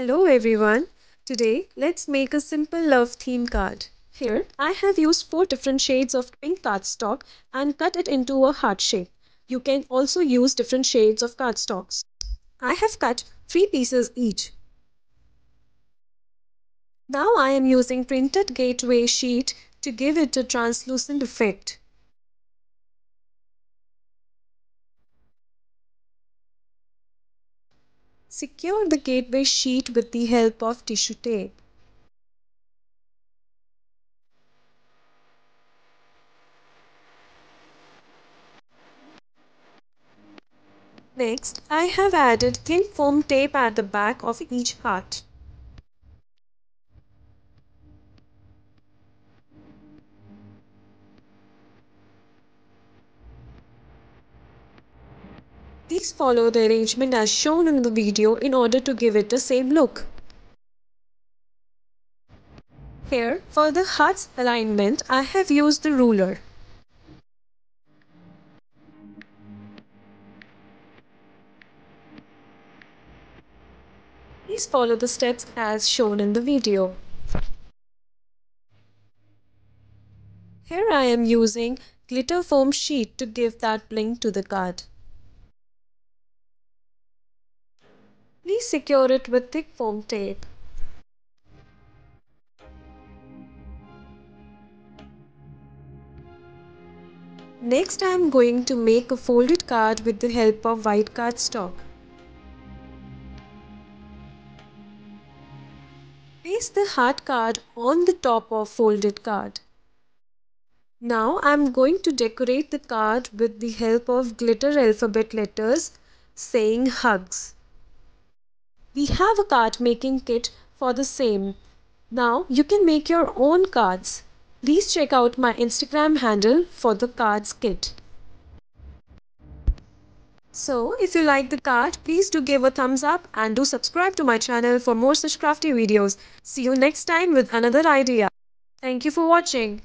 Hello everyone. Today let's make a simple love theme card. Here I have used 4 different shades of pink cardstock and cut it into a heart shape. You can also use different shades of cardstocks. I have cut 3 pieces each. Now I am using printed gateway sheet to give it a translucent effect. Secure the gateway sheet with the help of tissue tape. Next, I have added thin foam tape at the back of each heart. Please follow the arrangement as shown in the video in order to give it the same look. Here, for the heart's alignment, I have used the ruler. Please follow the steps as shown in the video. Here I am using glitter foam sheet to give that bling to the card. Please secure it with thick foam tape. Next, I am going to make a folded card with the help of white cardstock. Place the heart card on the top of folded card. Now I am going to decorate the card with the help of glitter alphabet letters saying hugs. We have a card making kit for the same. Now you can make your own cards. Please check out my Instagram handle for the cards kit. So if you like the card, please do give a thumbs up and do subscribe to my channel for more such crafty videos. See you next time with another idea. Thank you for watching.